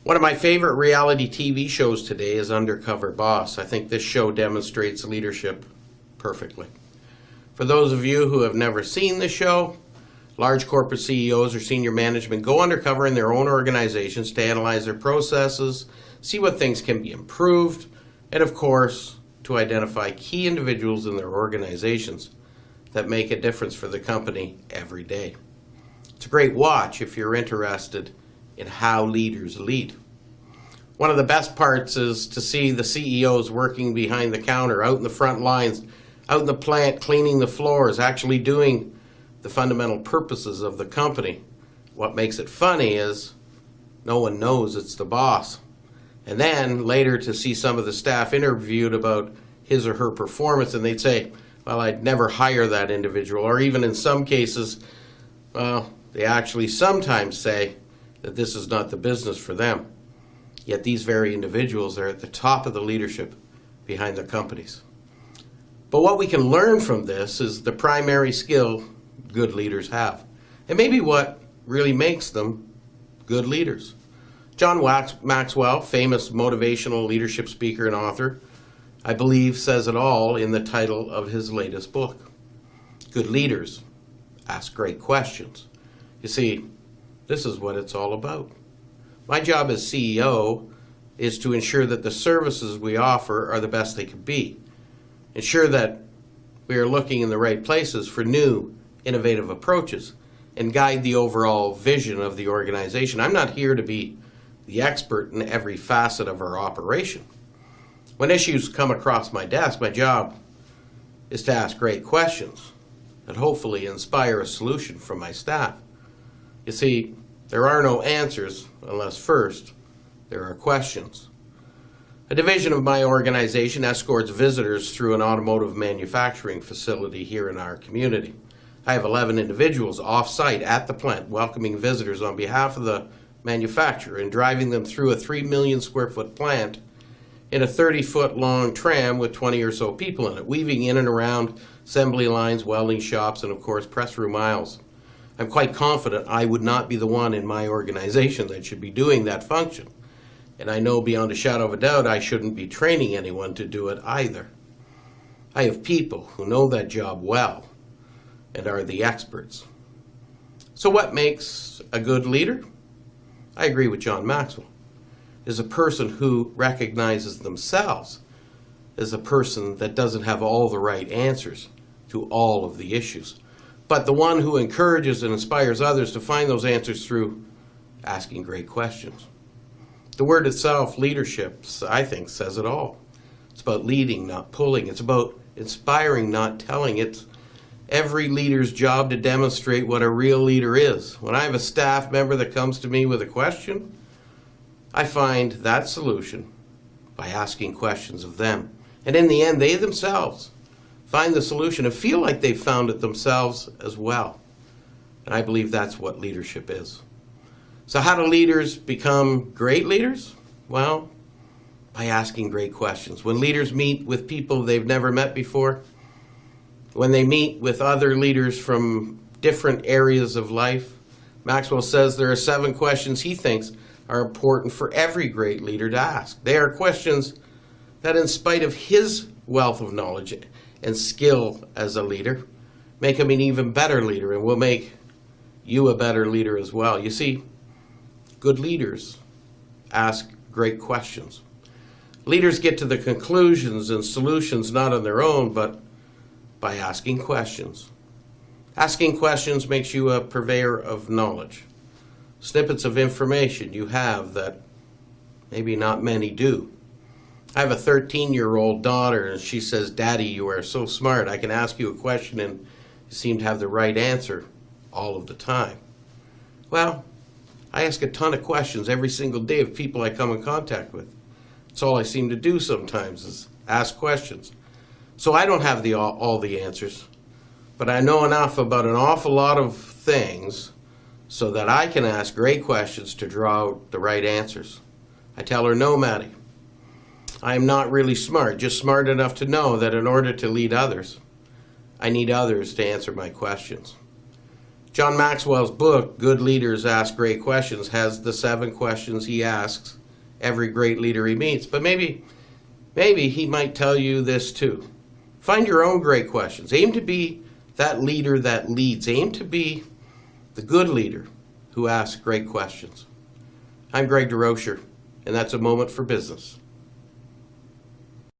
One of my favorite reality TV shows today is Undercover Boss. I think this show demonstrates leadership perfectly. For those of you who have never seen the show, large corporate CEOs or senior management go undercover in their own organizations to analyze their processes, see what things can be improved, and of course, to identify key individuals in their organizations that make a difference for the company every day. It's a great watch if you're interested in how leaders lead. One of the best parts is to see the CEOs working behind the counter, out in the front lines, out in the plant, cleaning the floors, actually doing the fundamental purposes of the company. What makes it funny is no one knows it's the boss. And then later to see some of the staff interviewed about his or her performance, and they'd say, well, I'd never hire that individual. Or even in some cases, well, they actually sometimes say that this is not the business for them. Yet these very individuals are at the top of the leadership behind their companies. But what we can learn from this is the primary skill good leaders have, and maybe what really makes them good leaders. John Maxwell, famous motivational leadership speaker and author, I believe says it all in the title of his latest book. Good leaders ask great questions. You see, this is what it's all about. My job as CEO is to ensure that the services we offer are the best they can be. Ensure that we are looking in the right places for new, innovative approaches and guide the overall vision of the organization. I'm not here to be the expert in every facet of our operation. When issues come across my desk, my job is to ask great questions that hopefully inspire a solution from my staff. You see, there are no answers unless first there are questions. A division of my organization escorts visitors through an automotive manufacturing facility here in our community. I have 11 individuals off-site at the plant welcoming visitors on behalf of the manufacturer and driving them through a 3 million square foot plant in a 30-foot long tram with 20 or so people in it, weaving in and around assembly lines, welding shops, and of course press room aisles. I'm quite confident I would not be the one in my organization that should be doing that function. And I know beyond a shadow of a doubt I shouldn't be training anyone to do it either. I have people who know that job well and are the experts. So what makes a good leader? I agree with John Maxwell. Is a person who recognizes themselves as a person that doesn't have all the right answers to all of the issues, but the one who encourages and inspires others to find those answers through asking great questions. The word itself, leadership, I think, says it all. It's about leading, not pulling. It's about inspiring, not telling. It's every leader's job to demonstrate what a real leader is. When I have a staff member that comes to me with a question, I find that solution by asking questions of them. And in the end, they themselves find the solution and feel like they've found it themselves as well. And I believe that's what leadership is. So how do leaders become great leaders? Well, by asking great questions. When leaders meet with people they've never met before, when they meet with other leaders from different areas of life, Maxwell says there are 7 questions he thinks are important for every great leader to ask. They are questions that, in spite of his wealth of knowledge and skill as a leader, make him an even better leader and will make you a better leader as well. You see, good leaders ask great questions. Leaders get to the conclusions and solutions not on their own, but by asking questions. Asking questions makes you a purveyor of knowledge. Snippets of information you have that maybe not many do. I have a 13-year-old daughter, and she says, "Daddy, you are so smart. I can ask you a question, and you seem to have the right answer all of the time." Well, I ask a ton of questions every single day of people I come in contact with. It's all I seem to do sometimes is ask questions. So I don't have all the answers, but I know enough about an awful lot of things so that I can ask great questions to draw out the right answers. I tell her, "No, Maddie, I am not really smart, just smart enough to know that in order to lead others, I need others to answer my questions." John Maxwell's book, Good Leaders Ask Great Questions, has the 7 questions he asks every great leader he meets. But maybe he might tell you this too. Find your own great questions. Aim to be that leader that leads. Aim to be the good leader who asks great questions. I'm Greg DeRocher, and that's A Moment for Business.